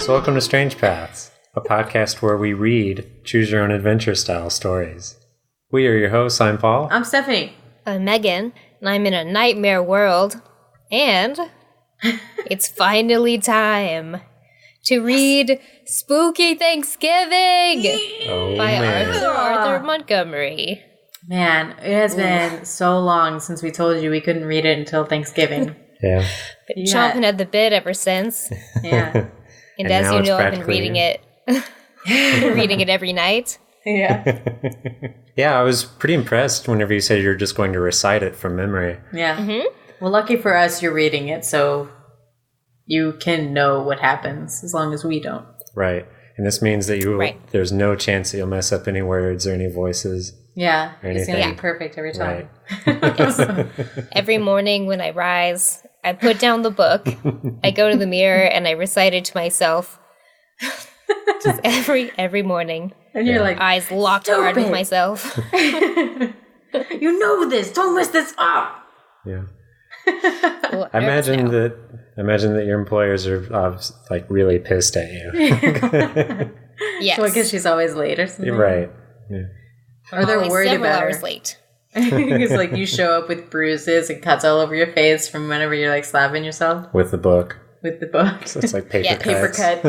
So welcome to Strange Paths, a podcast where we read choose your own adventure style stories. We are your hosts. I'm Paul. I'm Stephanie. I'm Megan, and I'm in a nightmare world. And it's finally time to read Spooky Thanksgiving by Arthur Montgomery. Man, it has been so long since we told you we couldn't read it until Thanksgiving. Yeah. Been chomping at the bit ever since. Yeah. And as you know, I've been reading it every night. Yeah. Yeah, I was pretty impressed whenever you said you're just going to recite it from memory. Yeah. Mm-hmm. Well, lucky for us, you're reading it, so you can know what happens as long as we don't. Right. And this means that there's no chance that you'll mess up any words or any voices. Yeah. It's going to be perfect every time. Right. Every morning when I rise, I put down the book, I go to the mirror, and I recite it to myself. Just every morning. And you're like, eyes locked hard with myself. You know this. Don't mess this up. Yeah. Well, I imagine that your employers are like really pissed at you. Yes. So I guess she's always late or something. Right. Yeah. Or they're worried about her. Hours late. Because like you show up with bruises and cuts all over your face from whenever you're like slapping yourself. With the book. So it's like paper cut.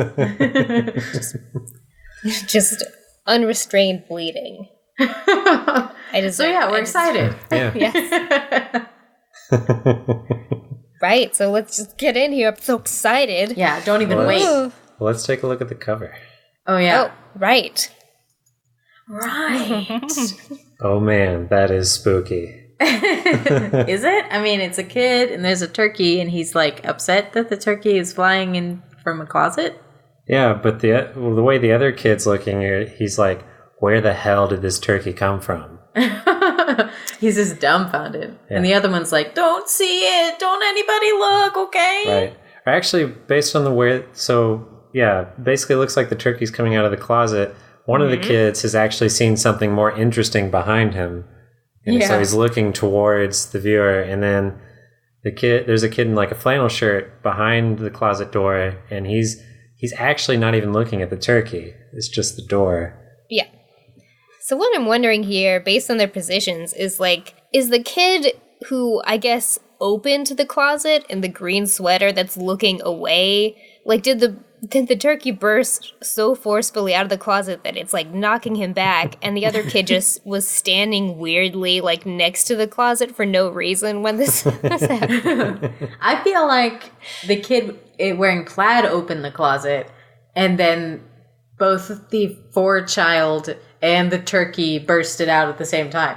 Just unrestrained bleeding. We're excited. Yeah. Yes. Right, so let's just get in here. I'm so excited. Yeah, don't even wait. Well, let's take a look at the cover. Oh, yeah. Oh, right. Right. Oh, man, that is spooky. Is it? I mean, it's a kid, and there's a turkey, and he's, like, upset that the turkey is flying in from a closet. Yeah, but the way the other kid's looking at it, he's like, where the hell did this turkey come from? He's just dumbfounded. Yeah. And the other one's like, don't see it. Don't anybody look, okay? Right. Or actually, based on basically it looks like the turkey's coming out of the closet. One of the kids has actually seen something more interesting behind him. And so he's looking towards the viewer, and then there's a kid in like a flannel shirt behind the closet door, and he's actually not even looking at the turkey. It's just the door. Yeah. So what I'm wondering here, based on their positions, is the kid who, I guess, opened the closet in the green sweater that's looking away, like, did the turkey burst so forcefully out of the closet that it's, like, knocking him back, and the other kid just was standing weirdly, like, next to the closet for no reason when this happened? I feel like the kid wearing plaid opened the closet, and then both the four-child and the turkey bursted out at the same time.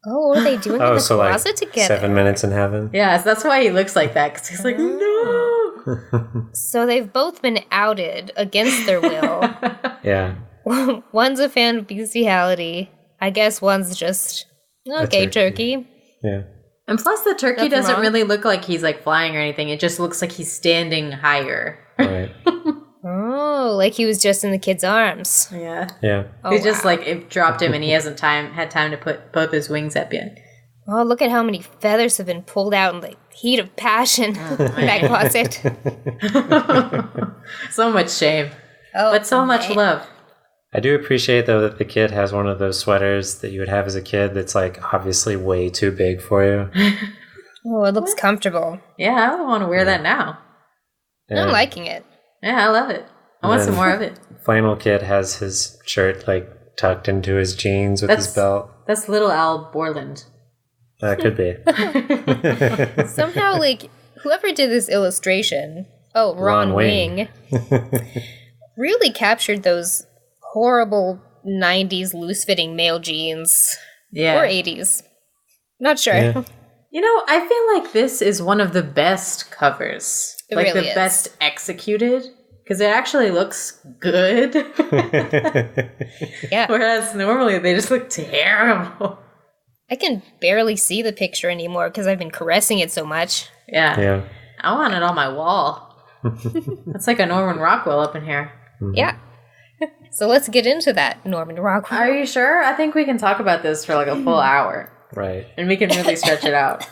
Oh, what are they doing in the closet like together? 7 minutes in heaven? Yeah, so that's why he looks like that, because he's like, no! So they've both been outed against their will. Yeah. One's a fan of bestiality. I guess one's just, okay, turkey. Yeah. And plus the turkey doesn't really look like he's like flying or anything. It just looks like he's standing higher. Right. Oh, like he was just in the kid's arms. Yeah. Yeah. He just like it dropped him and he hasn't had time to put both his wings up yet. Oh, look at how many feathers have been pulled out in the heat of passion in that closet. So much shame. But so much love. I do appreciate, though, that the kid has one of those sweaters that you would have as a kid that's, like, obviously way too big for you. Oh, it looks comfortable. Yeah, I want to wear that now. Yeah. I'm liking it. Yeah, I love it. I want some more of it. Flannel Kid has his shirt, like, tucked into his jeans with his belt. That's Little Al Borland. That could be. Somehow, like, whoever did this illustration, Ron Wing, really captured those horrible 90s loose-fitting male jeans. Yeah. Or 80s. Not sure. Yeah. You know, I feel like this is one of the best covers. It like really the is. best executed. Because it actually looks good. Yeah. Whereas normally they just look terrible. I can barely see the picture anymore because I've been caressing it so much. Yeah. Yeah. I want it on my wall. That's like a Norman Rockwell up in here. Mm-hmm. Yeah. So let's get into that, Norman Rockwell. Are you sure? I think we can talk about this for like a full hour. Right. And we can really stretch it out.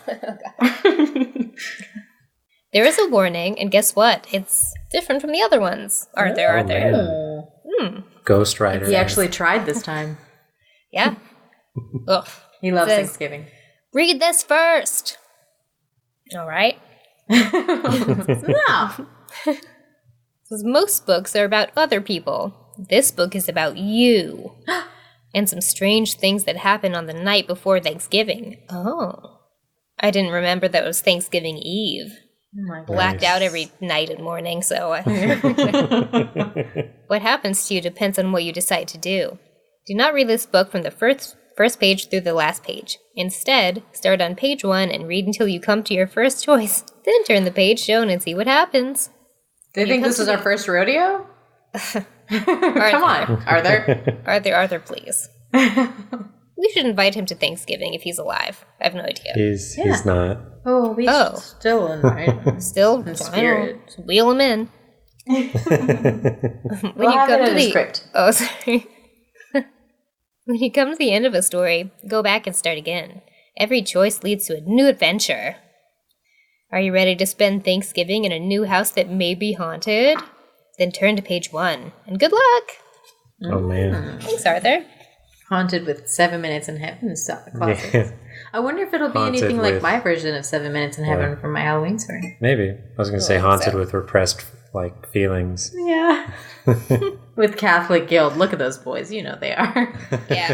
There is a warning, and guess what? It's different from the other ones. Arthur. Ghost Rider. He actually tried this time. Yeah. Ugh. He loves Says, Thanksgiving. Read this first. All right. No. Because most books are about other people. This book is about you. And some strange things that happen on the night before Thanksgiving. Oh. I didn't remember that it was Thanksgiving Eve. Oh my God. Blacked out every night and morning, so... What happens to you depends on what you decide to do. Do not read this book from the first page through the last page. Instead, start on page 1 and read until you come to your first choice. Then turn the page shown and see what happens. Do you think this was our first rodeo? Come on, Arthur. Arthur, please. We should invite him to Thanksgiving if he's alive. I have no idea. He's not. Oh, we should still invite him. Still, in spirit. Wheel him in. We'll have it in the script. Oh, sorry. When you come to the end of a story, go back and start again. Every choice leads to a new adventure. Are you ready to spend Thanksgiving in a new house that may be haunted? Then turn to page 1, and good luck! Oh, man. Thanks, Arthur. Haunted with 7 Minutes in Heaven closet. Yeah. I wonder if it'll be Haunted anything like with- my version of 7 Minutes in Heaven from my Halloween story. Maybe. I was going to say haunted with repressed, feelings. Yeah. With Catholic guilt. Look at those boys. You know they are. Yeah.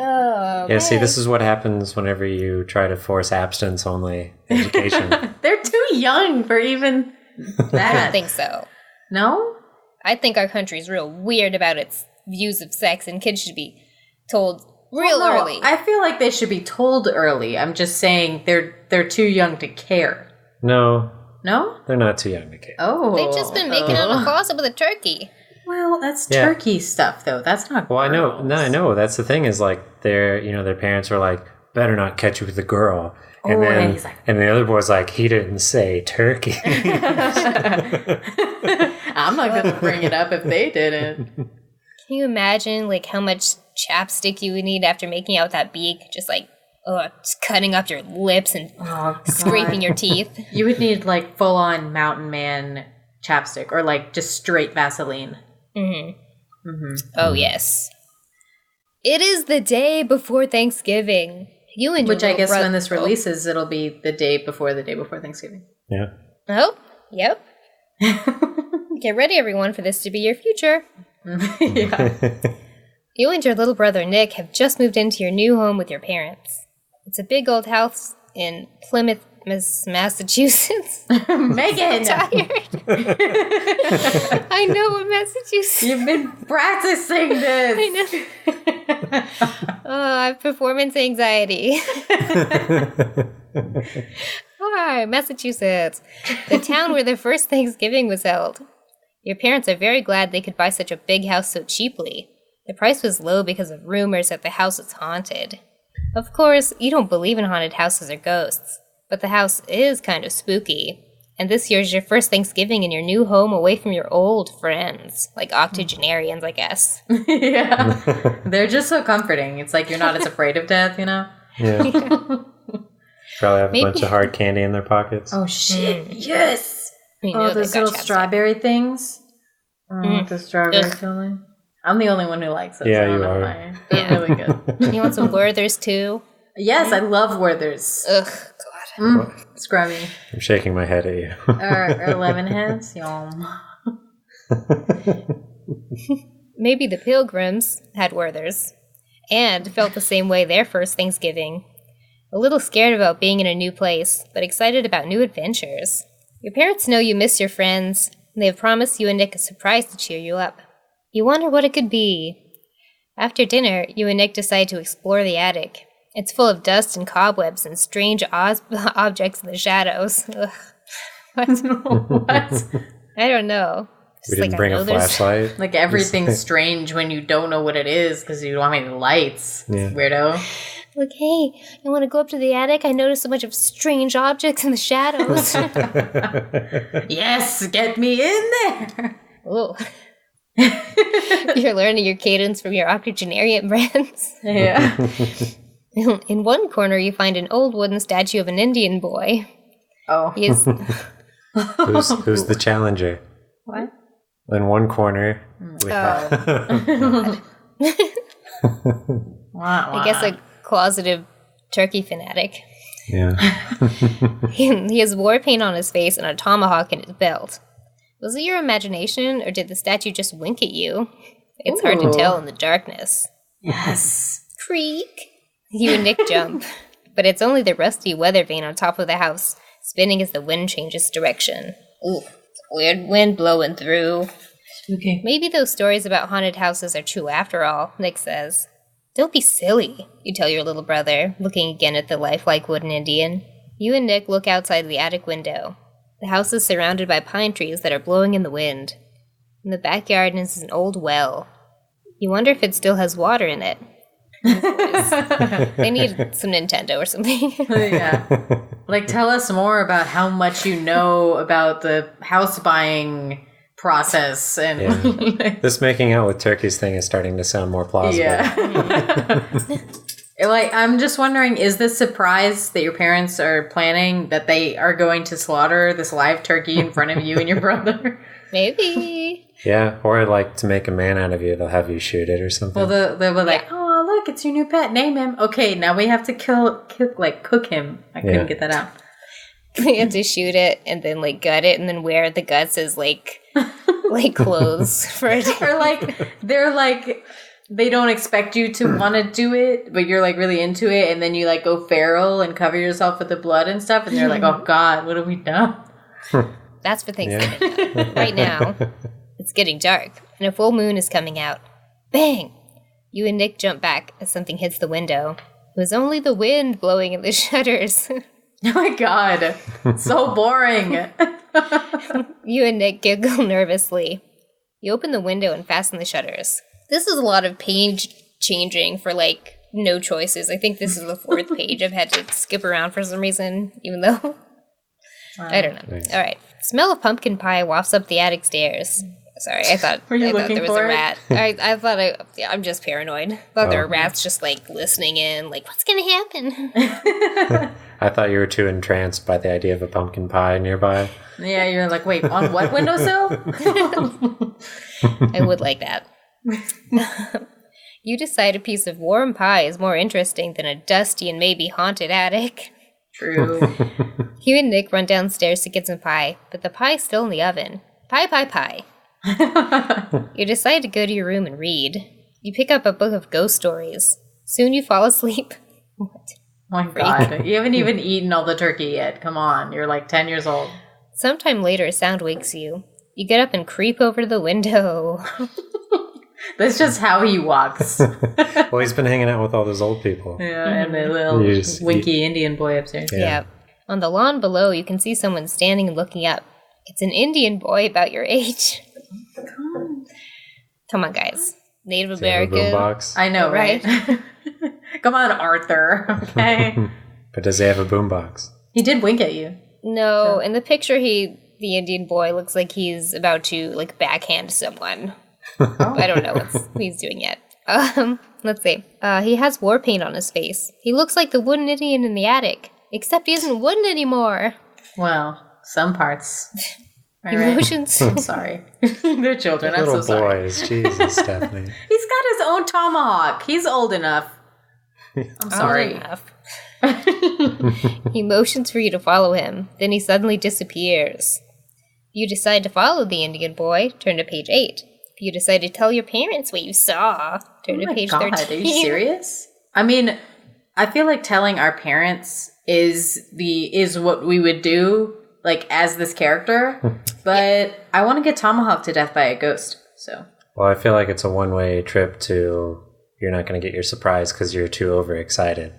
Oh, Yeah, see, this is what happens whenever you try to force abstinence-only education. They're too young for even I that. don't think so. No? I think our country's real weird about its views of sex, and kids should be told real No, early. I feel like they should be told early. I'm just saying they're too young to care. No, No? they're not too young to care. Oh. They've just been making out in the closet with a turkey. Well, that's Yeah. turkey stuff, though. That's not. Well, I know. girls. No, I know. That's the thing is their parents were like, better not catch you with a girl. And Oh, then and he's like- and the other boy's like, he didn't say turkey. I'm not going to bring it up if they didn't. Can you imagine how much chapstick you would need after making out with that beak? Just just cutting up your lips and Oh, scraping God. your teeth. You would need full on Mountain Man chapstick or just straight Vaseline. Oh, yes. It is the day before Thanksgiving. You and Which your I little guess brother- when this releases, it'll be the day before Thanksgiving. Yeah. Oh, yep. Get ready, everyone, for this to be your future. Yeah. You and your little brother Nick have just moved into your new home with your parents. It's a big old house in Plymouth, Massachusetts. Megan, Tired. I know what Massachusetts. you've been practicing this. I know. I have performance anxiety. Hi, Massachusetts, the town where the first Thanksgiving was held. Your parents are very glad they could buy such a big house so cheaply. The price was low because of rumors that the house was haunted. Of course, you don't believe in haunted houses or ghosts, but the house is kind of spooky. And this year's your first Thanksgiving in your new home away from your old friends, like octogenarians, I guess. Yeah. They're just so comforting. It's like you're not as afraid of death, you know? Yeah. Probably have a Maybe- bunch of hard candy in their pockets. Oh, shit. Yes. You know Oh, they those got little chapstick. strawberry things. Oh, the strawberry Ugh. filling. I'm the only one who likes it. Yeah, so I don't you know are. why. They're Yeah. really good. You want some Werther's too? Yes, I love Werther's. Ugh, God. Scrummy. I'm shaking my head at you. Or lemon heads. Yum. Maybe the Pilgrims had Werther's and felt the same way their first Thanksgiving. A little scared about being in a new place, but excited about new adventures. Your parents know you miss your friends, and they have promised you and Nick a surprise to cheer you up. You wonder what it could be. After dinner, you and Nick decide to explore the attic. It's full of dust and cobwebs and strange objects in the shadows. Ugh. What? What? I don't know. We Just didn't I bring know a there's- flashlight. Like everything's strange when you don't know what it is because you don't have any lights. Yeah. Weirdo. Like, hey, you want to go up to the attic? I noticed a bunch of strange objects in the shadows. Yes, get me in there. Ooh. You're learning your cadence from your octogenarian friends. Yeah. In one corner, you find an old wooden statue of an Indian boy. Oh. He is... Who's the challenger? What? In one corner, we have... I guess a closeted turkey fanatic. Yeah. He has war paint on his face and a tomahawk in his belt. Was it your imagination, or did the statue just wink at you? It's hard to tell in the darkness. Yes. Creak! You and Nick jump, but it's only the rusty weather vane on top of the house, spinning as the wind changes direction. Ooh, weird wind blowing through. Okay. Maybe those stories about haunted houses are true after all, Nick says. Don't be silly, you tell your little brother, looking again at the lifelike wooden Indian. You and Nick look outside the attic window. The house is surrounded by pine trees that are blowing in the wind. In the backyard is an old well. You wonder if it still has water in it. They need some Nintendo or something. Yeah. Like, tell us more about how much you know about the house buying process. And this making out with turkeys thing is starting to sound more plausible. Yeah. Like, I'm just wondering, is this surprise that your parents are planning that they are going to slaughter this live turkey in front of you and your brother? Maybe. Yeah, or like to make a man out of you, they'll have you shoot it or something. Well, they'll be like, oh, look, it's your new pet. Name him. Okay, now we have to cook him. I couldn't get that out. We have to shoot it and then, like, gut it and then wear the guts as, like clothes for it. Or, like, they're like... They don't expect you to want to do it, but you're, like, really into it, and then you, like, go feral and cover yourself with the blood and stuff, and they're like, oh, God, what have we done? That's for Thanksgiving. Yeah. Right now, it's getting dark, and a full moon is coming out. Bang! You and Nick jump back as something hits the window. It was only the wind blowing in the shutters. Oh, my God. So boring. You and Nick giggle nervously. You open the window and fasten the shutters. This is a lot of page changing for, like, no choices. I think this is the 4th page. I've had to skip around for some reason, even though... I don't know. Nice. All right. Smell of pumpkin pie wafts up the attic stairs. Sorry, I thought there was a rat. I thought I'm just paranoid. I thought there were rats just, like, listening in, like, what's going to happen? I thought you were too entranced by the idea of a pumpkin pie nearby. Yeah, you're like, wait, on what windowsill? I would like that. You decide a piece of warm pie is more interesting than a dusty and maybe haunted attic. True. You and Nick run downstairs to get some pie, but the pie's still in the oven. Pie. You decide to go to your room and read. You pick up a book of ghost stories. Soon you fall asleep. What? Oh my God. You haven't even eaten all the turkey yet. Come on. You're like 10 years old. Sometime later, a sound wakes you. You get up and creep over to the window. That's just how he walks. Well, he's been hanging out with all those old people. Yeah, and the little winky Indian boy upstairs. Yeah. On the lawn below, you can see someone standing and looking up. It's an Indian boy about your age. Come on, guys. Native American. I know, right? Come on, Arthur. Okay. But does he have a boombox? He did wink at you. No, in the picture, the Indian boy looks like he's about to, like, backhand someone. I don't know what he's doing yet. Let's see. He has war paint on his face. He looks like the wooden Indian in the attic, except he isn't wooden anymore. Well, some parts. Emotions. I'm sorry. They're children. I'm so sorry. Little boys. Jesus, Stephanie. He's got his own tomahawk. He's old enough. I'm sorry. Old enough. He motions for you to follow him. Then he suddenly disappears. You decide to follow the Indian boy. Turn to page 8. If you decide to tell your parents what you saw, turn to page 13. Are you serious? I mean, I feel like telling our parents is what we would do, like, as this character. But I want to get tomahawked to death by a ghost. So. Well, I feel like it's a one-way trip to you're not going to get your surprise because you're too overexcited.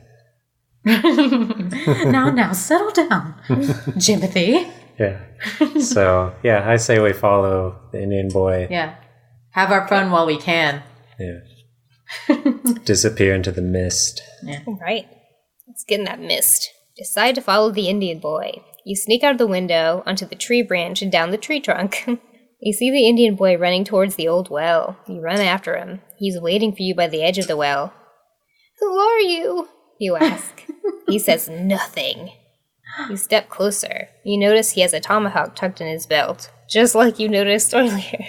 Now, settle down, Jimothy. Yeah. So, yeah, I say we follow the Indian boy. Yeah. Have our fun while we can. Yeah. Disappear into the mist. Yeah. Right. Let's get in that mist. Decide to follow the Indian boy. You sneak out of the window, onto the tree branch, and down the tree trunk. You see the Indian boy running towards the old well. You run after him. He's waiting for you by the edge of the well. Who are you? You ask. He says nothing. You step closer. You notice he has a tomahawk tucked in his belt, just like you noticed earlier.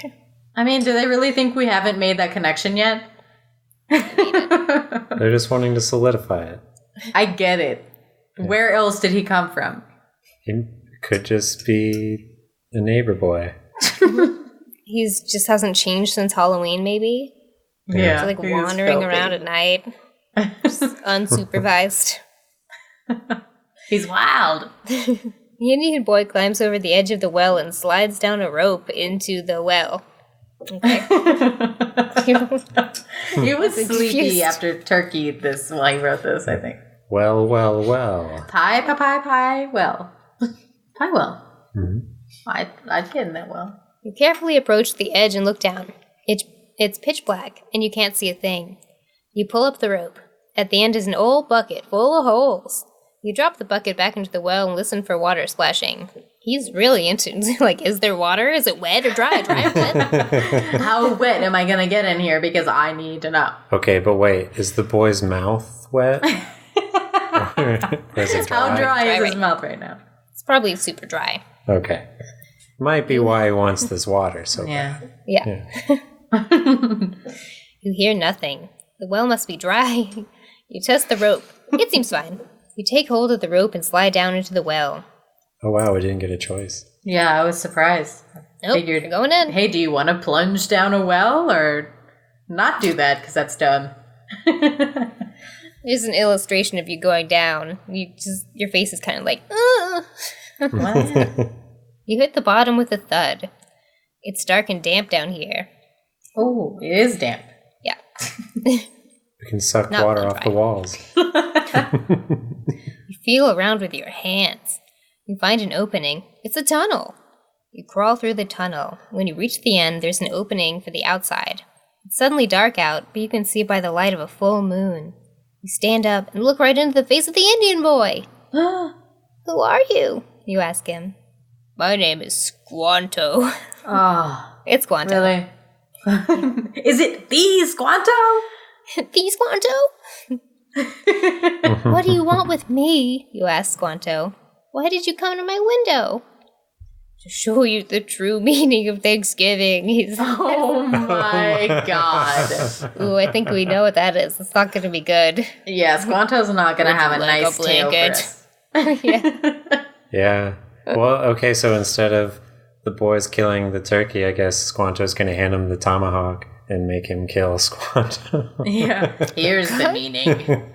I mean, do they really think we haven't made that connection yet? They're just wanting to solidify it. I get it. Where else did he come from? He could just be a neighbor boy. He's just hasn't changed since Halloween, maybe? Yeah. He's like wandering around at night, just unsupervised. He's wild. The Indian boy climbs over the edge of the well and slides down a rope into the well. Okay. He was sleepy after turkey while he wrote this, I think. Well, well, well. Pie, well. Pie well. Mm-hmm. I'd get in that well. You carefully approach the edge and look down. It's pitch black, and you can't see a thing. You pull up the rope. At the end is an old bucket full of holes. You drop the bucket back into the well and listen for water splashing. He's really into like, is there water? Is it wet or dry? Dry or wet? How wet am I going to get in here? Because I need to know. Okay, but wait. Is the boy's mouth wet? Is it dry? How dry is his mouth right now? It's probably super dry. Okay. Might be why he wants this water so bad. Yeah. You hear nothing. The well must be dry. You test the rope. It seems fine. You take hold of the rope and slide down into the well. Oh, wow. We didn't get a choice. Yeah, I was surprised. Nope, Figured, you're going in. Hey, do you want to plunge down a well or not do that? Because that's dumb. There's an illustration of you going down. Your face is kind of like, What? You hit the bottom with a thud. It's dark and damp down here. Oh, it is damp. Yeah. We can suck water off the walls. You feel around with your hands. You find an opening. It's a tunnel. You crawl through the tunnel. When you reach the end, there's an opening for the outside. It's suddenly dark out, but you can see by the light of a full moon. You stand up and look right into the face of the Indian boy. Who are you? You ask him. My name is Squanto. Oh. It's Squanto. Really? Is it the Squanto? The Squanto? What do you want with me? You ask Squanto. Why did you come to my window? To show you the true meaning of Thanksgiving, he says. Oh my god. Ooh, I think we know what that is. It's not going to be good. Yeah, Squanto's not going to have a nice tail for us. Yeah. Yeah. Well, okay, so instead of the boys killing the turkey, I guess Squanto's going to hand him the tomahawk and make him kill Squanto. Yeah. Here's the meaning.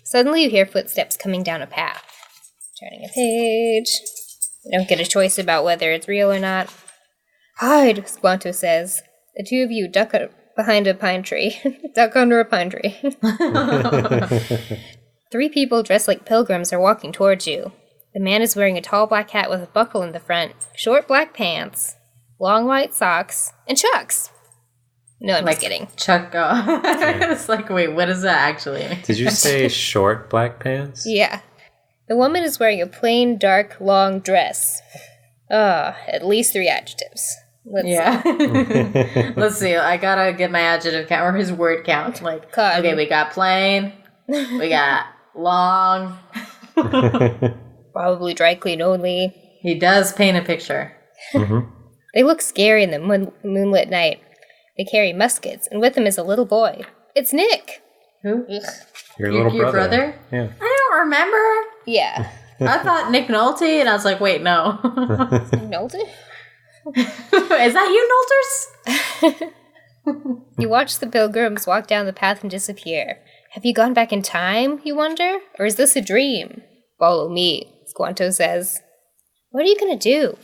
Suddenly you hear footsteps coming down a path. Turning a page. You don't get a choice about whether it's real or not. Hide, Squanto says. The two of you duck behind a pine tree. Duck under a pine tree. 3 people dressed like pilgrims are walking towards you. The man is wearing a tall black hat with a buckle in the front, short black pants, long white socks, and Chucks. No, I'm just kidding. Chuck. It's like, wait, what does that actually mean? Did you say short black pants? Yeah. The woman is wearing a plain, dark, long dress. At least 3 adjectives. Let's see. Let's see. I gotta get my adjective count or his word count. Like, Cotton. Okay, we got plain, we got long. Probably dry clean only. He does paint a picture. Mm-hmm. They look scary in the moonlit night. They carry muskets, and with them is a little boy. It's Nick. Who? Ugh. Your little brother? Yeah. I don't remember. Yeah. I thought Nick Nolte, and I was like, wait, no. Nolte? Is that you, Nolters? You watch the pilgrims walk down the path and disappear. Have you gone back in time, you wonder? Or is this a dream? Follow me, Squanto says. What are you going to do?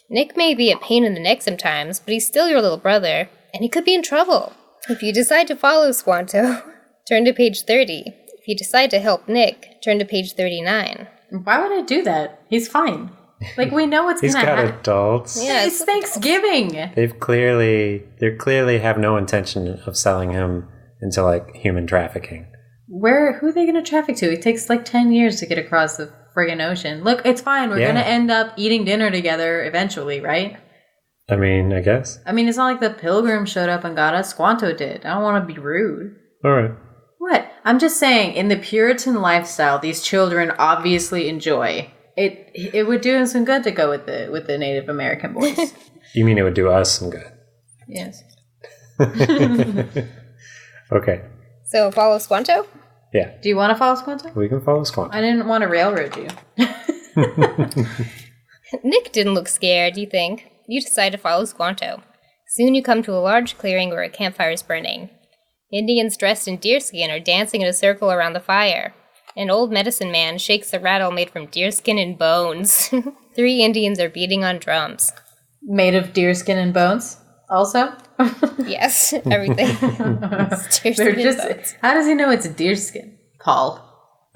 Nick may be a pain in the neck sometimes, but he's still your little brother, and he could be in trouble. If you decide to follow Squanto, turn to page 30. If you decide to help Nick, turn to page 39. Why would I do that? He's fine. Like, we know what's going to happen. He's got adults. Yeah, it's Thanksgiving. They clearly have no intention of selling him into, like, human trafficking. Who are they going to traffic to? It takes like 10 years to get across the friggin' ocean. Look, it's fine. We're going to end up eating dinner together eventually, right? I mean, I guess. I mean, it's not like the pilgrim showed up and got us. Squanto did. I don't want to be rude. All right. What? I'm just saying, in the Puritan lifestyle these children obviously enjoy, it would do him some good to go with the Native American boys. You mean it would do us some good? Yes. Okay. So follow Squanto? Yeah. Do you want to follow Squanto? We can follow Squanto. I didn't want to railroad you. Nick didn't look scared, you think. You decide to follow Squanto. Soon you come to a large clearing where a campfire is burning. Indians dressed in deerskin are dancing in a circle around the fire. An old medicine man shakes a rattle made from deerskin and bones. 3 Indians are beating on drums. Made of deerskin and bones, also? Yes, everything. They're just, how does he know it's deerskin, Paul?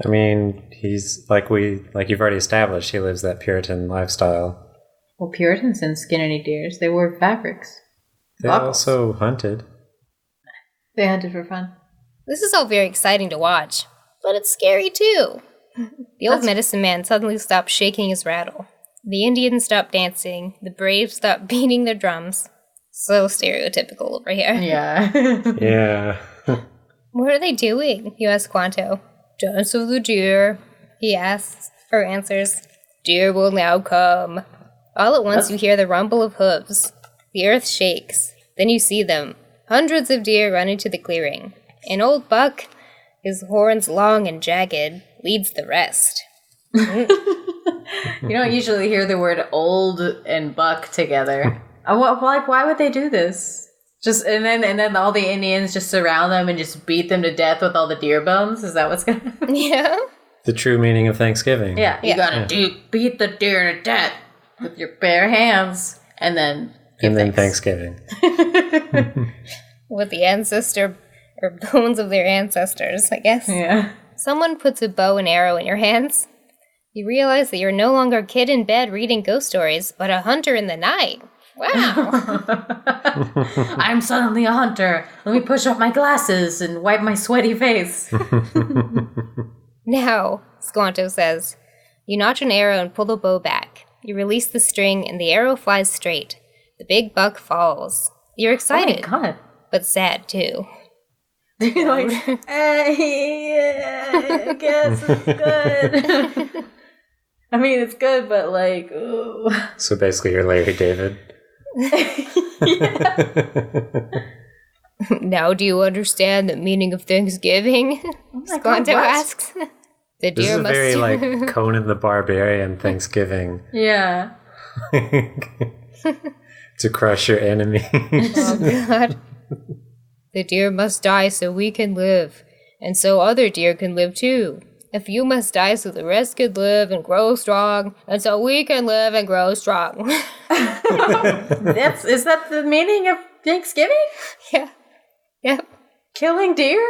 I mean, he's like you've already established, he lives that Puritan lifestyle. Well, Puritans didn't skin any deers. They wore fabrics. They also hunted. They hunted for fun. This is all very exciting to watch, but it's scary too. The old medicine man suddenly stops shaking his rattle. The Indians stop dancing. The braves stop beating their drums. So stereotypical over here. Yeah. Yeah. What are they doing? You ask Squanto. Dance of the deer, he asks, or answers. Deer will now come. All at once you hear the rumble of hooves. The earth shakes. Then you see them. Hundreds of deer run into the clearing. An old buck, his horns long and jagged, leads the rest. You don't usually hear the word old and buck together. Why would they do this? And then all the Indians just surround them and just beat them to death with all the deer bones? Is that what's going to happen? Yeah. The true meaning of Thanksgiving. Yeah, you gotta beat the deer to death with your bare hands, and then Thanksgiving. With the ancestor, or bones of their ancestors, I guess. Yeah. Someone puts a bow and arrow in your hands. You realize that you're no longer a kid in bed reading ghost stories, but a hunter in the night. Wow. I'm suddenly a hunter. Let me push up my glasses and wipe my sweaty face. Now, Squanto says, you notch an arrow and pull the bow back. You release the string and the arrow flies straight. The big buck falls. You're excited, Oh my God. but sad too. You're like, I guess it's good. I mean, it's good, but like, ooh. So basically you're Larry David. Now do you understand the meaning of Thanksgiving? Squanto asks. The This deer is must very like Conan the Barbarian Thanksgiving. Yeah. To crush your enemy. Oh God. The deer must die so we can live, and so other deer can live too. A few must die so the rest can live and grow strong, and so we can live and grow strong. Is that the meaning of Thanksgiving? Yeah. Yep. Killing deer?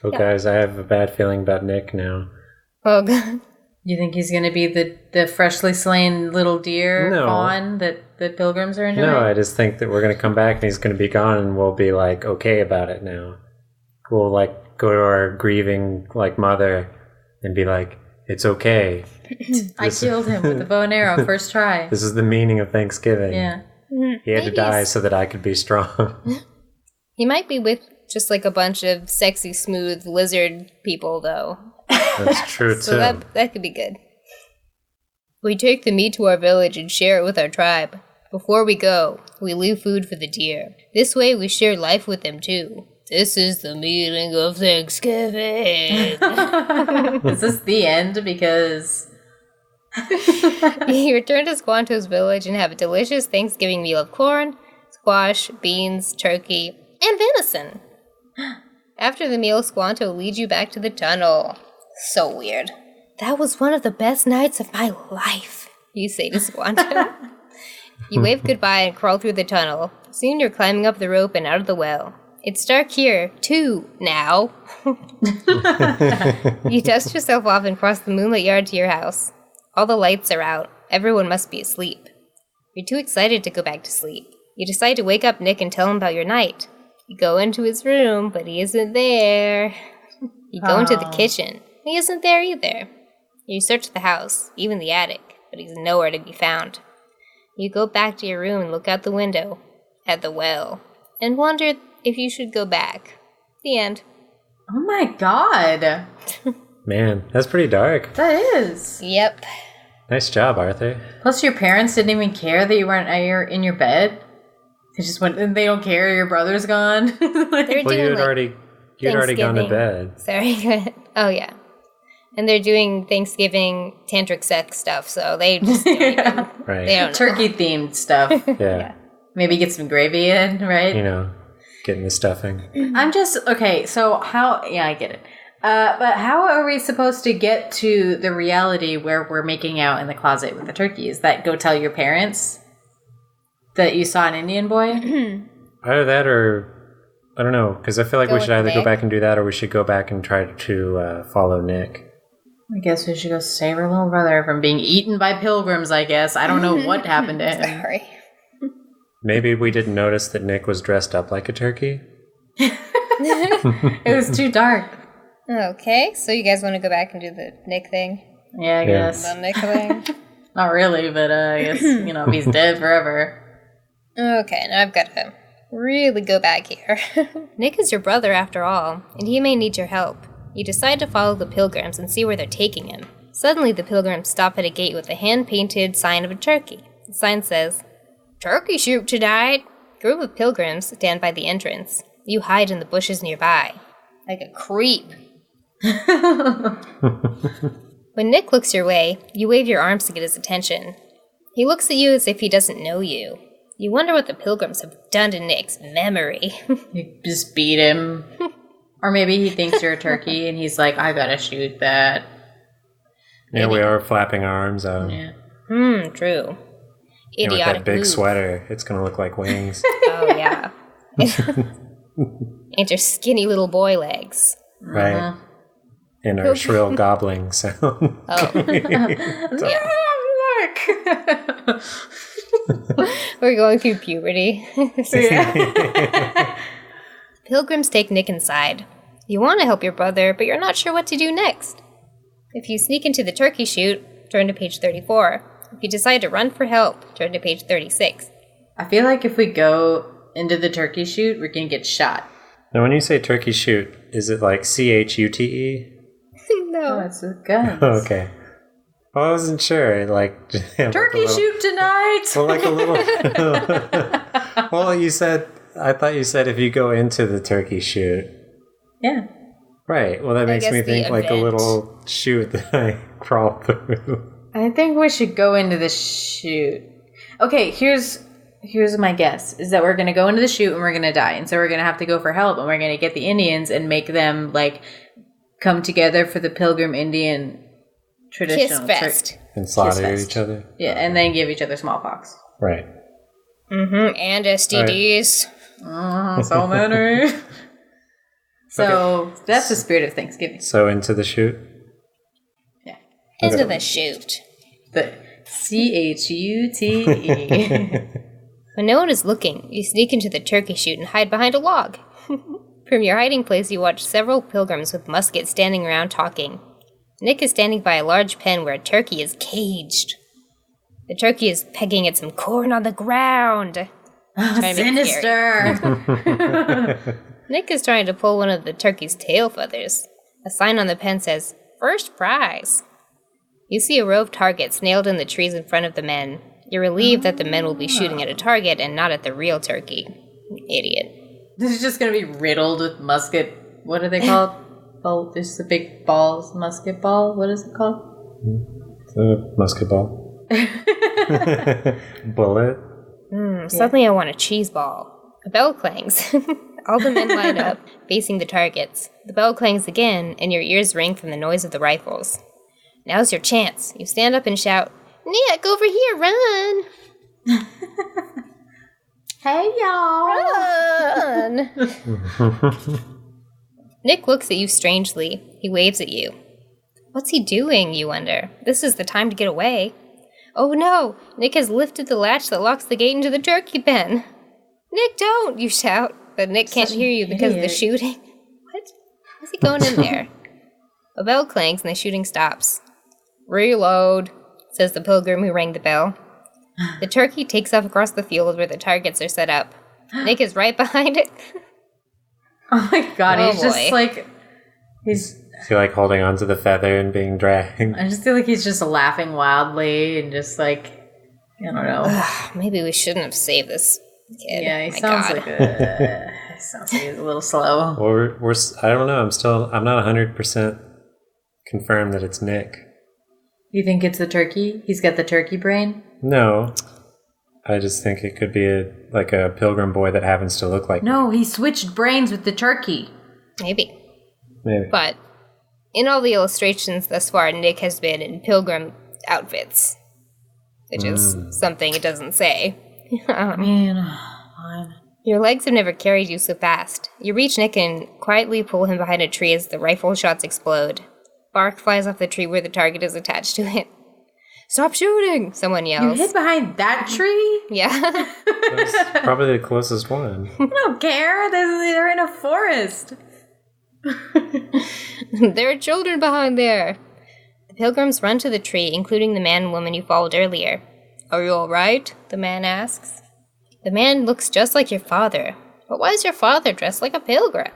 Oh, guys, I have a bad feeling about Nick now. Oh God. You think he's going to be the freshly slain little deer fawn that the pilgrims are enjoying? No, I just think that we're going to come back and he's going to be gone and we'll be like okay about it now. We'll like go to our grieving like mother and be like, it's okay. I killed him with the bow and arrow first try. This is the meaning of Thanksgiving. Yeah. He had to die so that I could be strong. He might be with just like a bunch of sexy, smooth lizard people, though. That's true, So too. that could be good. We take the meat to our village and share it with our tribe. Before we go, we leave food for the deer. This way we share life with them, too. This is the meaning of Thanksgiving. Is this the end? Because... You return to Squanto's village and have a delicious Thanksgiving meal of corn, squash, beans, turkey, and venison. After the meal, Squanto leads you back to the tunnel. So weird. That was one of the best nights of my life, you say to Squanto. You wave goodbye and crawl through the tunnel. Soon you're climbing up the rope and out of the well. It's dark here, too, now. You dust yourself off and cross the moonlit yard to your house. All the lights are out. Everyone must be asleep. You're too excited to go back to sleep. You decide to wake up Nick and tell him about your night. You go into his room, but he isn't there. You go into the kitchen. He isn't there either. You search the house, even the attic, but he's nowhere to be found. You go back to your room and look out the window, at the well, and wonder if you should go back. The end. Oh my God. Man, that's pretty dark. That is. Yep. Nice job, Arthur. Plus, your parents didn't even care that you weren't in your bed. They just went, and they don't care your brother's gone. Well, you'd already gone to bed. Sorry. Oh, yeah. And they're doing Thanksgiving tantric sex stuff, so they just don't even, right. They don't turkey-themed stuff. Yeah. Maybe get some gravy in, right? Getting the stuffing. I'm just, okay, so how, yeah, I get it. But how are we supposed to get to the reality where we're making out in the closet with the turkey? Is that go tell your parents that you saw an Indian boy? Either that or, I don't know, because I feel like we should either go back and do that or we should go back and try to follow Nick. I guess we should go save our little brother from being eaten by pilgrims, I guess. I don't know what happened to him. Sorry. Maybe we didn't notice that Nick was dressed up like a turkey. It was too dark. Okay, so you guys want to go back and do the Nick thing? Yeah, I guess. The Nick thing? Not really, but I guess, he's dead forever. Okay, now I've got to really go back here. Nick is your brother after all, and he may need your help. You decide to follow the pilgrims and see where they're taking him. Suddenly, the pilgrims stop at a gate with a hand-painted sign of a turkey. The sign says, "Turkey shoot tonight." A group of pilgrims stand by the entrance. You hide in the bushes nearby. Like a creep. When Nick looks your way, you wave your arms to get his attention. He looks at you as if he doesn't know you. You wonder what the pilgrims have done to Nick's memory. You just beat him. Or maybe he thinks you're a turkey and he's like, I gotta shoot that. Yeah, we are flapping our arms out. Yeah. True. Idiotic with that big sweater, it's gonna look like wings. Oh, yeah. And your skinny little boy legs. Right. And our shrill gobbling sound. Oh. Look! We're going through puberty. Pilgrims take Nick inside. You want to help your brother, but you're not sure what to do next. If you sneak into the turkey chute, turn to page 34. If you decide to run for help, turn to page 36. I feel like if we go into the turkey chute, we're gonna get shot. Now, when you say turkey shoot, is it like CHUTE? No. Oh, it's a gun. Okay. Well, I wasn't sure. Like turkey shoot tonight. Well, like a little. Well, I thought you said if you go into the turkey chute. Yeah. Right. Well, that makes me think like a little chute that I crawl through. I think we should go into the chute. Okay, here's my guess, is that we're going to go into the chute and we're going to die. And so we're going to have to go for help and we're going to get the Indians and make them, like, come together for the Pilgrim Indian traditional... Kiss fest. And slaughter each other? Yeah, and then give each other smallpox. Right. Mm-hmm, and STDs. Right. So many. So, that's the spirit of Thanksgiving. So, into the chute? Yeah. Into the chute. The CHUTE. When no one is looking, you sneak into the turkey chute and hide behind a log. From your hiding place, you watch several pilgrims with muskets standing around talking. Nick is standing by a large pen where a turkey is caged. The turkey is pegging at some corn on the ground. Sinister! Nick is trying to pull one of the turkey's tail feathers. A sign on the pen says, "First prize." You see a row of targets nailed in the trees in front of the men. You're relieved that the men will be shooting at a target and not at the real turkey. Idiot. This is just going to be riddled with musket. What are they called? There's the big balls. Musket ball? What is it called? It's a musket ball. Bullet. Suddenly I want a cheese ball. A bell clangs. All the men line up, facing the targets. The bell clangs again, and your ears ring from the noise of the rifles. Now's your chance. You stand up and shout, "Nick, over here, run!" Hey, y'all! Run! Nick looks at you strangely. He waves at you. What's he doing, you wonder? This is the time to get away. Oh no! Nick has lifted the latch that locks the gate into the turkey pen. Nick, don't! You shout, but Nick can't hear you because of the shooting. What? How's he going in there? A bell clangs and the shooting stops. "Reload," says the pilgrim who rang the bell. The turkey takes off across the field where the targets are set up. Nick is right behind it. Oh my god, Oh he's boy. just like... He's... Is he like holding onto the feather and being dragged? I just feel like he's just laughing wildly and just like, I don't know. Maybe we shouldn't have saved this kid. Yeah, he My sounds God. like he's a little slow. Or we're I don't know. I'm not 100% confirmed that it's Nick. You think it's the turkey? He's got the turkey brain? No. I just think it could be a pilgrim boy that happens to look like No, he switched brains with the turkey. Maybe. Maybe. But in all the illustrations thus far, Nick has been in pilgrim outfits, which is something it doesn't say. I mean, fine. Your legs have never carried you so fast. You reach Nick and quietly pull him behind a tree as the rifle shots explode. Bark flies off the tree where the target is attached to it. Stop shooting! Someone You yells. hid behind that tree? Yeah. That's probably the closest one. I don't care. They're in a forest. There are children behind there. The pilgrims run to the tree, including the man and woman you followed earlier. Are you all right? The man asks. The man looks just like your father. But why is your father dressed like a pilgrim?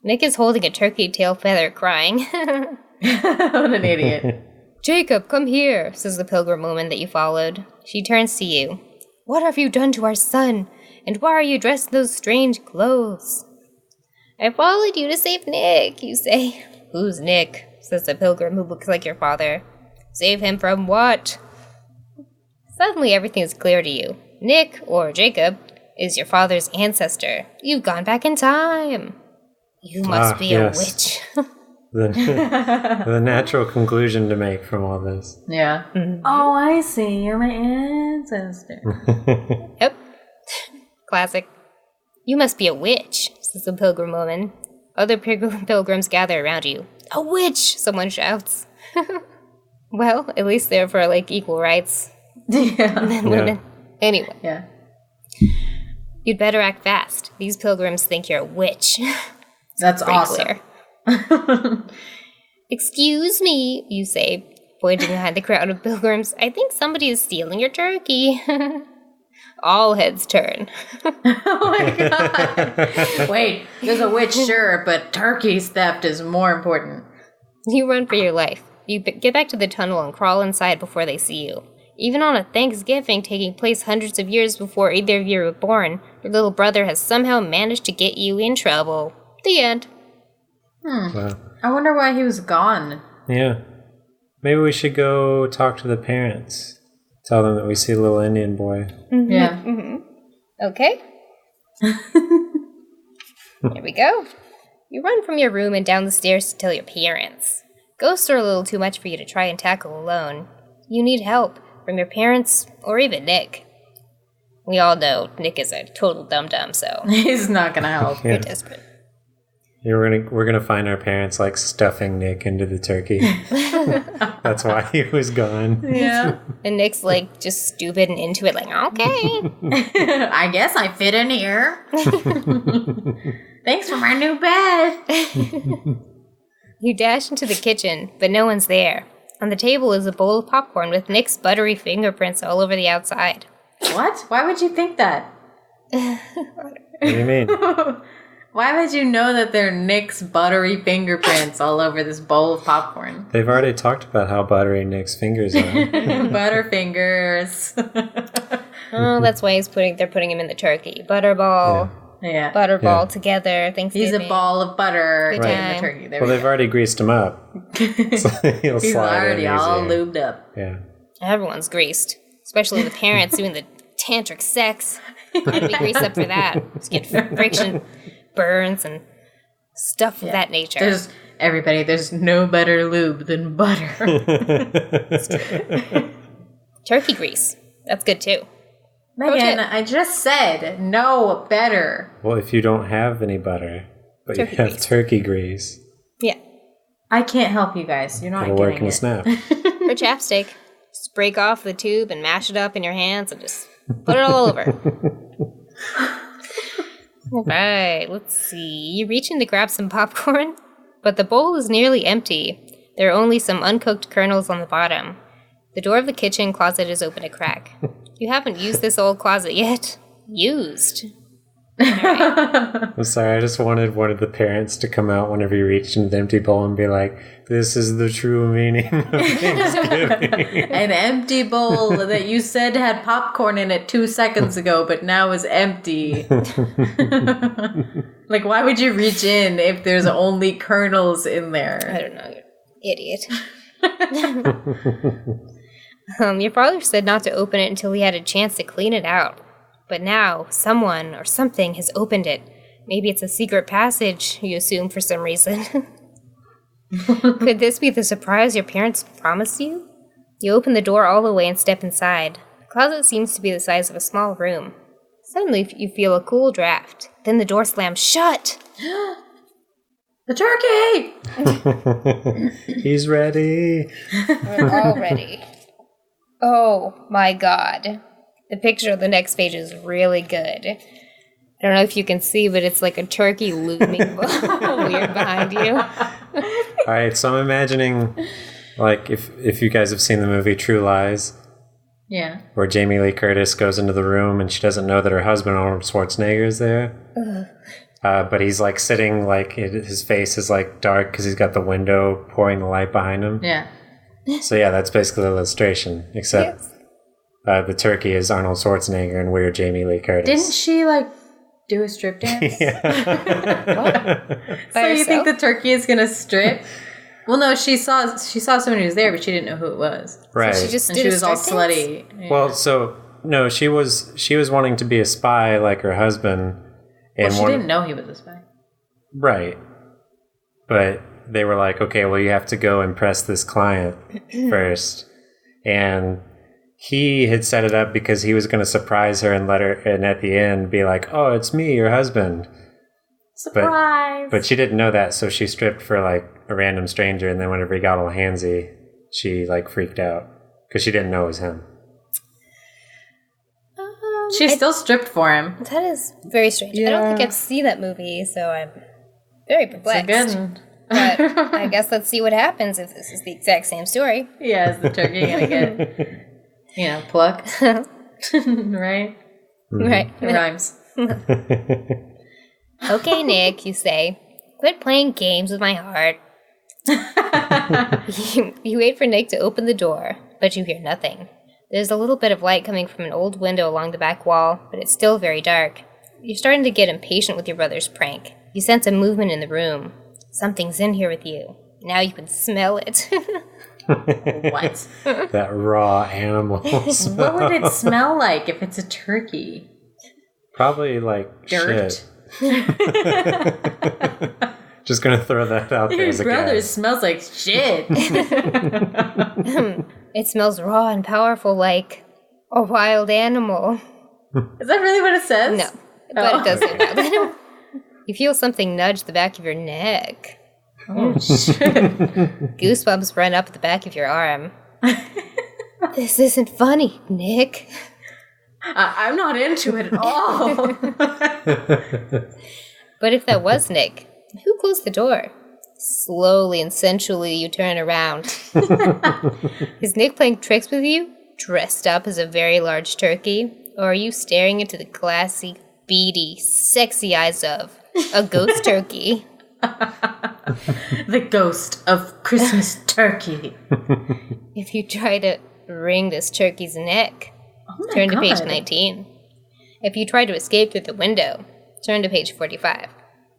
Nick is holding a turkey tail feather, crying. What an idiot. Jacob, come here, says the pilgrim woman that you followed. She turns to you. What have you done to our son? And why are you dressed in those strange clothes? I followed you to save Nick, you say. Who's Nick? Says the pilgrim who looks like your father. Save him from what? Suddenly everything is clear to you. Nick, or Jacob, is your father's ancestor. You've gone back in time. You must be yes. a witch. The natural conclusion to make from all this. Yeah. Mm-hmm. Oh, I see. You're my ancestor. Yep. Classic. You must be a witch, says the pilgrim woman. Other pilgrims gather around you. A witch! Someone shouts. Well, at least they're for, equal rights. Yeah. Men and women. Anyway. Yeah. You'd better act fast. These pilgrims think you're a witch. That's awesome. Clear. Excuse me, you say, pointing behind the crowd of pilgrims. I think somebody is stealing your turkey. All heads turn. Oh my god. Wait, there's a witch, sure, but turkey theft is more important. You run for your life. You get back to the tunnel and crawl inside before they see you. Even on a Thanksgiving taking place hundreds of years before either of you were born, your little brother has somehow managed to get you in trouble. The end. Wow. I wonder why he was gone. Yeah. Maybe we should go talk to the parents. Tell them that we see a little Indian boy. Mm-hmm. Yeah. Mm-hmm. Okay. Here we go. You run from your room and down the stairs to tell your parents. Ghosts are a little too much for you to try and tackle alone. You need help from your parents or even Nick. We all know Nick is a total dum-dum, so He's not gonna help. you're desperate. Yeah, we're gonna find our parents stuffing Nick into the turkey. That's why he was gone. Yeah. And Nick's just stupid and into it, okay. I guess I fit in here. Thanks for my new bed. You dash into the kitchen, but no one's there. On the table is a bowl of popcorn with Nick's buttery fingerprints all over the outside. What? Why would you think that? What do you mean? Why would you know that they're Nick's buttery fingerprints all over this bowl of popcorn? They've already talked about how buttery Nick's fingers are. Butterfingers. Oh, that's why they're putting him in the turkey. Butterball. Yeah. Butterball together. Thanksgiving. He's a ball of butter in Right. the turkey. There Well, we they've go. already greased him up. So he'll He's slide already in all easier. lubed up. Yeah. Everyone's greased. Especially the parents doing the tantric sex. Gotta be greased up for that. Just get friction, burns, and stuff of that nature. There's no better lube than butter. Turkey grease. That's good too. Megan, I just said no better. Well, if you don't have any butter, but Turkey you have grease. turkey grease, Yeah. I can't help you guys. You're not it'll work getting in a it. snap. Or chapstick. Just break off the tube and mash it up in your hands and just put it all over. Alright, let's see. You reach in to grab some popcorn, but the bowl is nearly empty. There are only some uncooked kernels on the bottom. The door of the kitchen closet is open a crack. You haven't used this old closet yet. Used. I'm sorry, I just wanted one of the parents to come out whenever you reached an empty bowl and be like, this is the true meaning of Thanksgiving. An empty bowl that you said had popcorn in it 2 seconds ago, but now is empty. Like, why would you reach in if there's only kernels in there? I don't know, you idiot. Your father said not to open it until he had a chance to clean it out. But now, someone or something has opened it. Maybe it's a secret passage, you assume for some reason. Could this be the surprise your parents promised you? You open the door all the way and step inside. The closet seems to be the size of a small room. Suddenly, you feel a cool draft. Then the door slams shut. The turkey! He's ready. We're all ready. Oh my god. The picture on the next page is really good. I don't know if you can see, but it's like a turkey looming weird behind you. All right, so I'm imagining, like, if you guys have seen the movie True Lies, Yeah. where Jamie Lee Curtis goes into the room and she doesn't know that her husband Arnold Schwarzenegger is there. But he's like sitting, like his face is like dark because he's got the window pouring the light behind him. Yeah. So yeah, that's basically the illustration, except the turkey is Arnold Schwarzenegger and we're Jamie Lee Curtis. Didn't she, like, do a strip dance? Yeah. So you think the turkey is going to strip? Well, no, she saw someone who was there, but she didn't know who it was. Right. So she just And did she a was all strip dance? slutty. Yeah. Well, so no, she was wanting to be a spy like her husband. And Well, she didn't know he was a spy. Right. But they were like, okay, well, you have to go impress this client first. And he had set it up because he was going to surprise her and let her, and at the end be like, oh, it's me, your husband. Surprise! But she didn't know that, so she stripped for like a random stranger. And then whenever he got all handsy, she like freaked out because she didn't know it was him. She still stripped for him. That is very strange. I don't think I've seen that movie, so I'm very perplexed. It's a good. But I guess let's see what happens if this is the exact same story. Yeah, is the turkey gonna get, plucked? Right? Right. It rhymes. Okay, Nick, you say. Quit playing games with my heart. You wait for Nick to open the door, but you hear nothing. There's a little bit of light coming from an old window along the back wall, but it's still very dark. You're starting to get impatient with your brother's prank. You sense a movement in the room. Something's in here with you. Now you can smell it. What? That raw animal smell. What would it smell like if it's a turkey? Probably like Dirt. shit. Just gonna throw that out there Your as a brother guess. smells like shit. It smells raw and powerful like a wild animal. Is that really what it says? No, but it does say that. You feel something nudge the back of your neck. Oh, shit. Goosebumps run up the back of your arm. This isn't funny, Nick. I'm not into it at all. But if that was Nick, who closed the door? Slowly and sensually you turn around. Is Nick playing tricks with you, dressed up as a very large turkey? Or are you staring into the glassy, beady, sexy eyes of a ghost turkey? The ghost of Christmas turkey. If you try to wring this turkey's neck, turn to page 19. If you try to escape through the window, turn to page 45.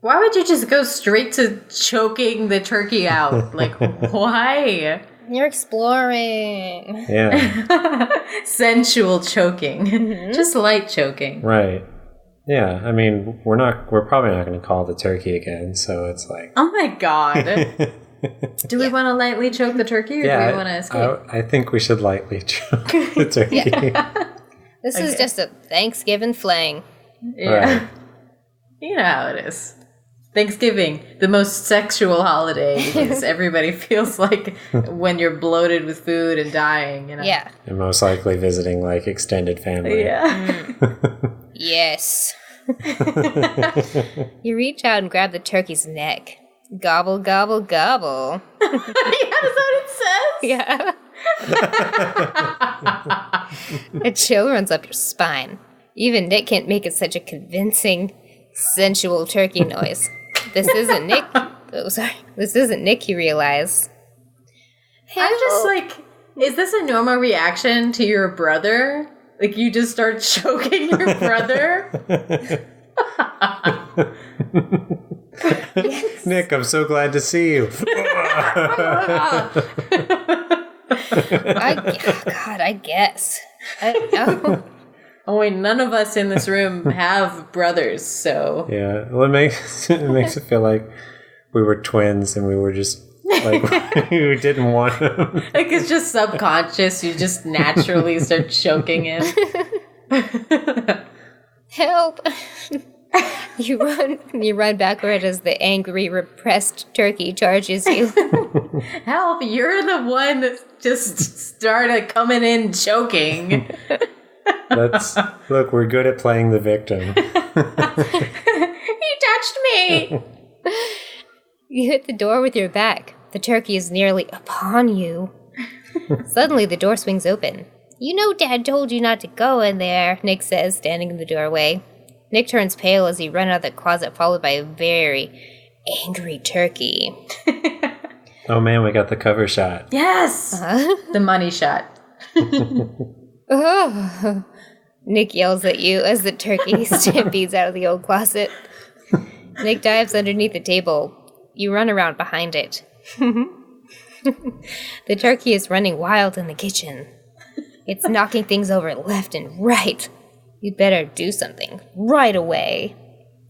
Why would you just go straight to choking the turkey out? Like, why? You're exploring. Yeah. Sensual choking. Just light choking. Right. Yeah. I mean, we're probably not going to call the turkey again. So it's like. Oh my god. Do we want to lightly choke the turkey or do we want to escape? I think we should lightly choke the turkey. This is just a Thanksgiving fling. Yeah. Right. You know how it is. Thanksgiving, the most sexual holiday because everybody feels like when you're bloated with food and dying, Yeah. And most likely visiting like extended family. Yeah. Yes. You reach out and grab the turkey's neck. Gobble, gobble, gobble. Yeah, that's what it says. Yeah. A chill runs up your spine. Even Nick can't make it such a convincing sensual turkey noise. This isn't Nick. Oh, sorry. This isn't Nick, you realize. I'm just like, is this a normal reaction to your brother? Like, you just start choking your brother? Yes. Nick, I'm so glad to see you. I guess. I don't know. Oh, wait, none of us in this room have brothers, so... Yeah, well, it makes it feel like we were twins and we were just, like, we didn't want them. Like, it's just subconscious. You just naturally start choking him. Help! You run backward as the angry, repressed turkey charges you. Help, you're the one that just started coming in choking. Look, we're good at playing the victim. He touched me! You hit the door with your back. The turkey is nearly upon you. Suddenly, the door swings open. You know Dad told you not to go in there, Nick says, standing in the doorway. Nick turns pale as he runs out of the closet, followed by a very angry turkey. Oh man, we got the cover shot. Yes! The money shot. Oh. Nick yells at you as the turkey stampedes out of the old closet. Nick dives underneath the table. You run around behind it. The turkey is running wild in the kitchen. It's knocking things over left and right. You'd better do something right away.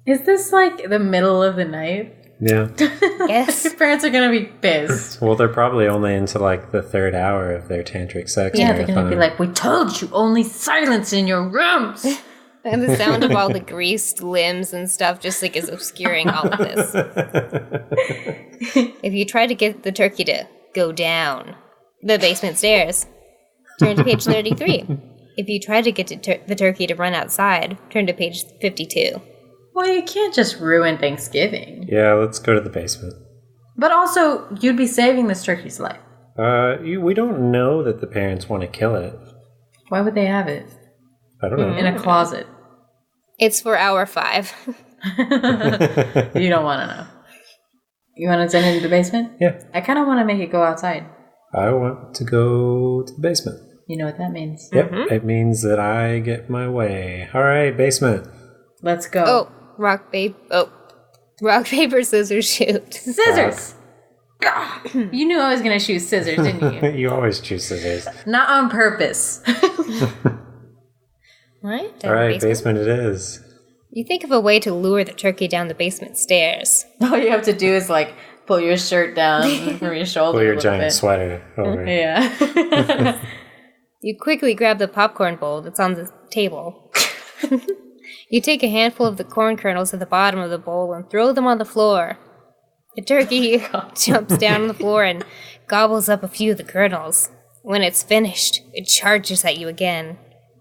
Is this like the middle of the night? Yeah. Yes. Your parents are gonna be pissed. Well, they're probably only into like the third hour of their tantric sex Yeah, marathon. they're gonna be like, we told you, only silence in your rooms. And the sound of all the greased limbs and stuff just like is obscuring all of this. If you try to get the turkey to go down the basement stairs, turn to page 33. If you try to get the turkey to run outside, turn to page 52. Well, you can't just ruin Thanksgiving. Yeah, let's go to the basement. But also, you'd be saving this turkey's life. We don't know that the parents want to kill it. Why would they have it? I don't know. In a closet. It's for hour 5. You don't want to know. You want to send it into the basement? Yeah. I kind of want to make it go outside. I want to go to the basement. You know what that means. Yep, It means that I get my way. All right, basement. Let's go. Oh, rock, paper, scissors, shoot. Scissors! You knew I was going to choose scissors, didn't you? You always choose scissors. Not on purpose. Right? All right, basement it is. You think of a way to lure the turkey down the basement stairs. All you have to do is like pull your shirt down from your shoulder. Pull your a little giant bit. sweater over. Yeah. You quickly grab the popcorn bowl that's on the table. You take a handful of the corn kernels at the bottom of the bowl and throw them on the floor. The turkey jumps down on the floor and gobbles up a few of the kernels. When it's finished, it charges at you again.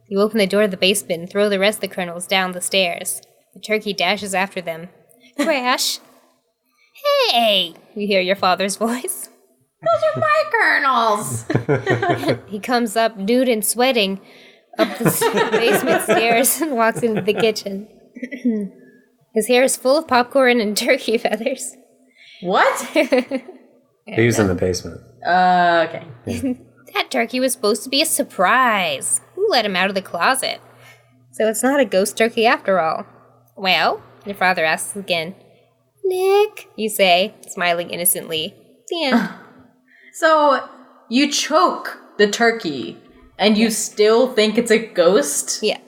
You open the door to the basement and throw the rest of the kernels down the stairs. The turkey dashes after them. Crash! Hey! You hear your father's voice. Those are my kernels! He comes up nude and sweating up the basement stairs and walks into the kitchen. His hair is full of popcorn and turkey feathers. What? Who's in the basement? Okay. That turkey was supposed to be a surprise. Who let him out of the closet? So it's not a ghost turkey after all. Well, your father asks again. Nick, you say, smiling innocently. The end. So, you choke the turkey, and you still think it's a ghost? Yeah.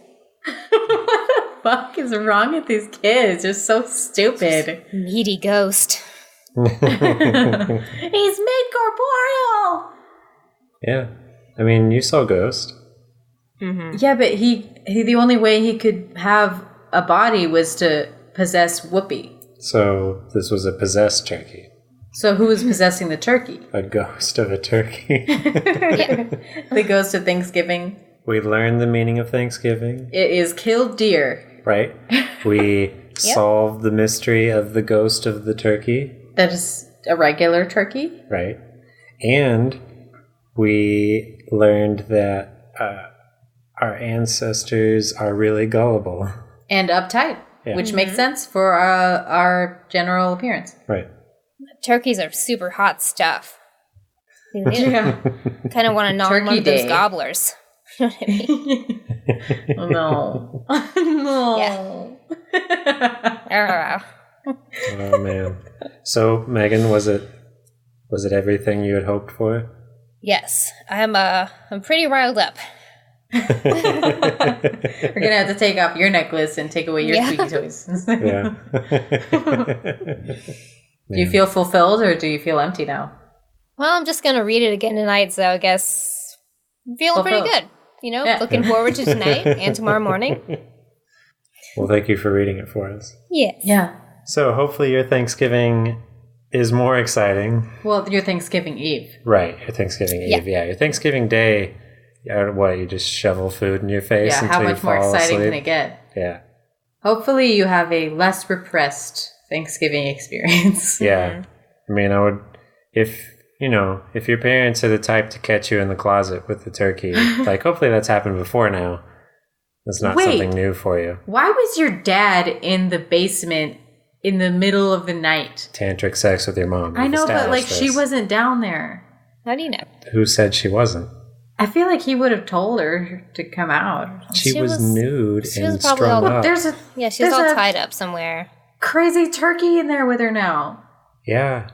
What the fuck is wrong with these kids? They're so stupid. Needy ghost. He's made corporeal! Yeah. I mean, you saw Ghost. Mm-hmm. Yeah, but he the only way he could have a body was to possess Whoopi. So this was a possessed turkey. So who was possessing the turkey? A ghost of a turkey. Yeah. The ghost of Thanksgiving. We learned the meaning of Thanksgiving. It is killed deer. Right? We solved the mystery of the ghost of the turkey. That is a regular turkey. Right? And we learned that our ancestors are really gullible. And uptight. which makes sense for our general appearance. Right. Turkeys are super hot stuff. Yeah. Kind of want to gnaw one of those gobblers. You know what I mean? No. No. Yeah. Oh man. So Megan, was it everything you had hoped for? Yes, I'm pretty riled up. We're gonna have to take off your necklace and take away your squeaky toys. Yeah. Do you feel fulfilled or do you feel empty now? Well, I'm just gonna read it again tonight, so I guess I'm feeling pretty good. You know, looking forward to tonight and tomorrow morning. Well, thank you for reading it for us. Yes. Yeah. So hopefully your Thanksgiving is more exciting. Well, your Thanksgiving Eve. Right, your Thanksgiving Eve. Yeah, your Thanksgiving Day, you just shovel food in your face until you fall asleep. Yeah, how much more exciting can it get? Yeah. Hopefully you have a less repressed Thanksgiving experience. Yeah. I mean, I would, if your parents are the type to catch you in the closet with the turkey, like hopefully that's happened before now. That's not something new for you. Why was your dad in the basement in the middle of the night? Tantric sex with your mom. I know, but like she wasn't down there. How do you know? Who said she wasn't? I feel like he would have told her to come out. She was nude and probably strung up. She was all tied up somewhere. Crazy turkey in there with her now. Yeah.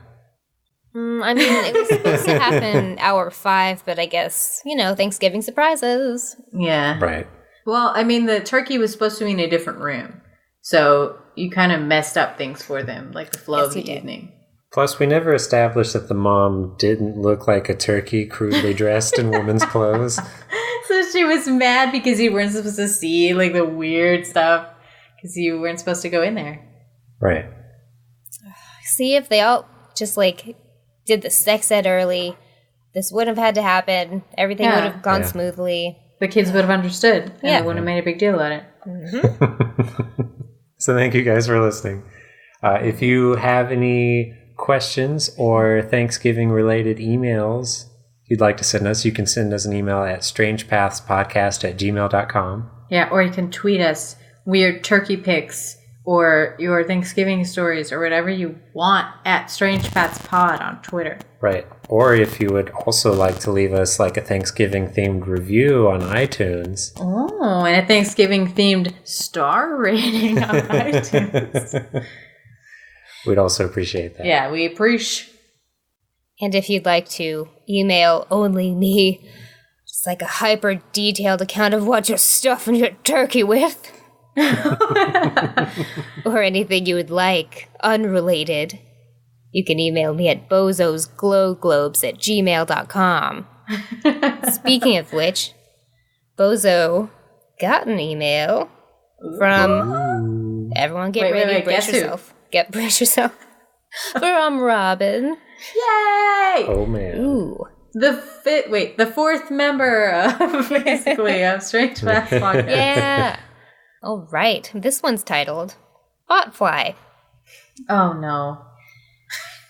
I mean, it was supposed to happen hour 5, but I guess, Thanksgiving surprises. Yeah. Right. Well, I mean, the turkey was supposed to be in a different room. So you kind of messed up things for them, like the flow of the evening. Plus, we never established that the mom didn't look like a turkey crudely dressed in women's clothes. So she was mad because you weren't supposed to see, like, the weird stuff because you weren't supposed to go in there. Right. See, if they all just, did the sex ed early, this wouldn't have had to happen. Everything would have gone smoothly. The kids would have understood, and they wouldn't have made a big deal about it. Mm-hmm. So thank you guys for listening. If you have any questions or Thanksgiving-related emails you'd like to send us, you can send us an email at strangepathspodcast@gmail.com. Yeah, or you can tweet us weird turkey pics or your Thanksgiving stories or whatever you want at Strange Paths Pod on Twitter. Right. Or if you would also like to leave us like a Thanksgiving-themed review on iTunes. Oh, and a Thanksgiving-themed star rating on iTunes. We'd also appreciate that. Yeah, we appreciate. And if you'd like to email only me, just like a hyper-detailed account of what you're stuffing your turkey with, or anything you would like, unrelated, you can email me at bozosglowglobes@gmail.com. Speaking of which, Bozo got an email from... Everyone get ready, brace yourself. Brace yourself. From Robin. Yay! Oh, man. Ooh. The fourth member of, basically, of Strange Paths Podcast. Yeah. All right. This one's titled Botfly. Oh, no.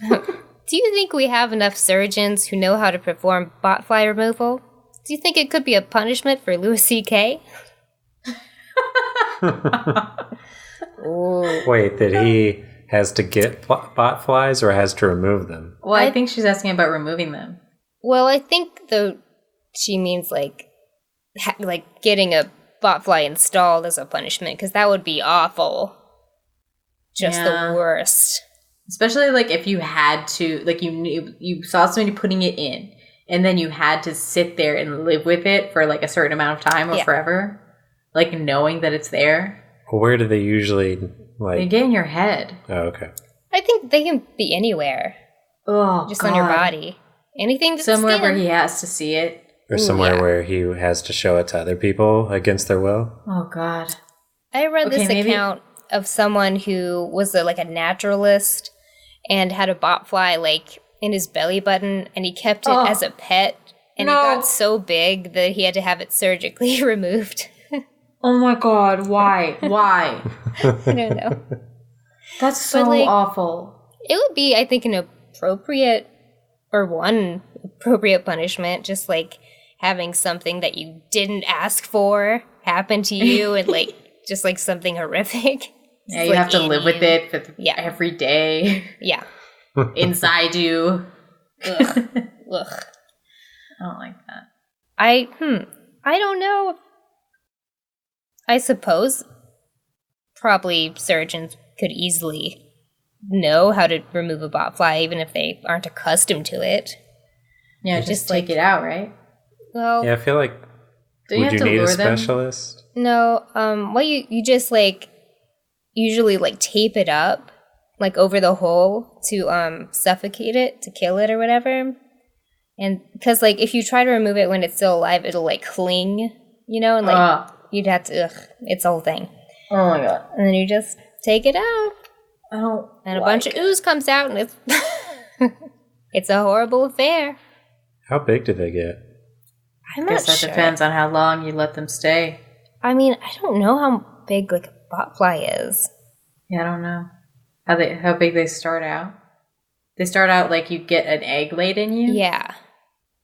Do you think we have enough surgeons who know how to perform botfly removal? Do you think it could be a punishment for Louis C.K.? Wait, that he has to get bot flies or has to remove them? Well, I think she's asking about removing them. Well, I think though she means like getting a botfly installed as a punishment, because that would be awful. Just the worst. Especially if you had to, you saw somebody putting it in, and then you had to sit there and live with it for a certain amount of time or forever, knowing that it's there. Where do they usually They get in your head. Oh, okay. I think they can be anywhere. Oh, just on your body. Anything that's somewhere where he has to see it. Or somewhere where he has to show it to other people against their will. Oh, God. I read this account of someone who was a naturalist and had a botfly in his belly button, and he kept it as a pet, and it got so big that he had to have it surgically removed. Oh my God, why? Why? I don't know. That's so awful. It would be, I think, an appropriate punishment, just having something that you didn't ask for happen to you and just something horrific. Yeah, you have to live with it for every day. Yeah. Inside you. Ugh. I don't like that. I don't know. I suppose probably surgeons could easily know how to remove a botfly even if they aren't accustomed to it. Yeah, just take it out, right? Well, yeah, I feel like would you need a specialist? No, well you just like usually like tape it up like over the hole to suffocate it, to kill it or whatever. And because like if you try to remove it when it's still alive, it'll like cling, you know, and like you'd have to it's a whole thing. Oh my god. And then you just take it out. Oh, and a bunch of ooze comes out and it's it's a horrible affair. How big do they get? I guess that depends on how long you let them stay. I mean, I don't know how big like a botfly is. Yeah, I don't know. How big they start out? They start out like you get an egg laid in you? Yeah.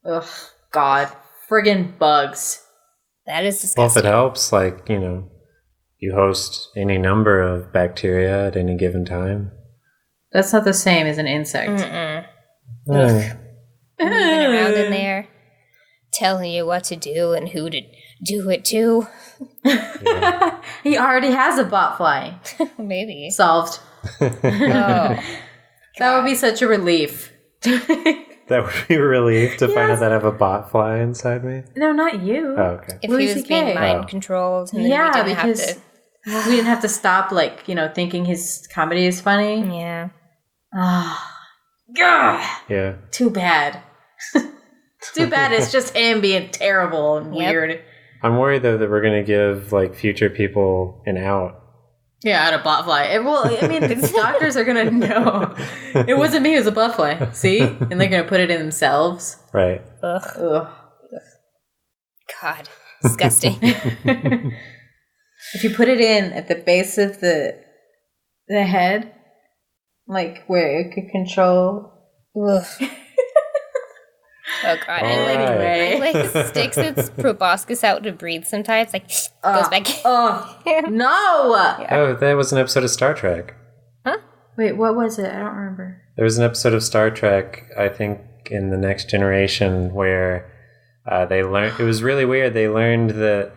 Ugh, God. Friggin' bugs. That is disgusting. Well, if it helps, like, you know, you host any number of bacteria at any given time. That's not the same as an insect. Moving around in there, telling you what to do and who to do it to. Yeah. He already has a botfly. Maybe. Solved. Oh. That would be such a relief. That would be a relief to find out that I have a botfly inside me. No, not you. Oh, okay. If he was being mind controlled, and then we didn't have to. We didn't have to stop, like, you know, thinking his comedy is funny. Yeah. Ah, God. Yeah. Too bad. Too bad it's just him being terrible and weird. I'm worried though that we're gonna give like future people an out. Yeah, out of botfly. Well, I mean, the doctors are gonna know it wasn't me; it was a botfly. See, and they're gonna put it in themselves. Right. Ugh. Ugh. God, disgusting. If you put it in at the base of the head, like where it could control. Ugh. Oh God! It like sticks its proboscis out to breathe. Sometimes, like goes back. No! Yeah. Oh, that was an episode of Star Trek. Huh? Wait, what was it? I don't remember. There was an episode of Star Trek, I think, in The Next Generation, where they learned. It was really weird. They learned that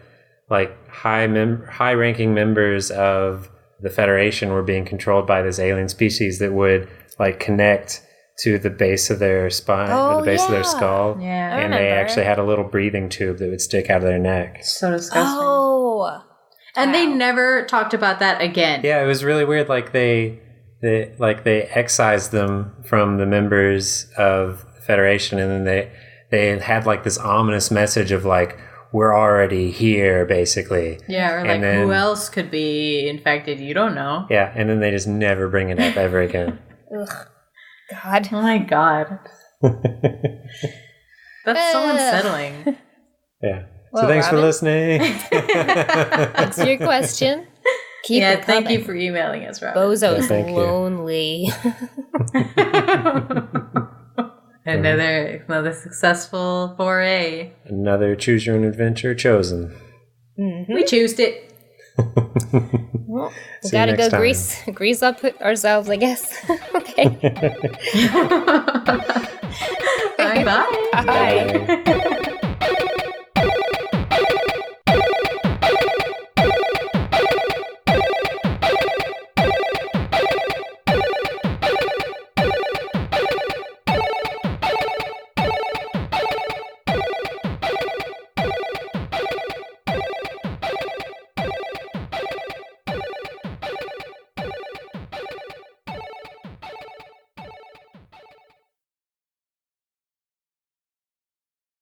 like high-ranking members of the Federation were being controlled by this alien species that would like connect to the base of their spine, or the base of their skull. Yeah. And they actually had a little breathing tube that would stick out of their neck. So disgusting. Oh. And they never talked about that again. Yeah, it was really weird. Like they excised them from the members of the Federation, and then they had like this ominous message of like, we're already here, basically. Yeah, or like, who else could be infected? You don't know. Yeah, and then they just never bring it up ever again. Ugh. God. Oh my God. That's so unsettling. Yeah. Well, so thanks for listening. Thanks for your question. Keep it coming. Thank you for emailing us, Robin. Bozo's lonely. Another successful foray. Another choose your own adventure chosen. Mm-hmm. We choosed it. Well, we gotta go grease up ourselves, I guess. Okay. Bye. Bye.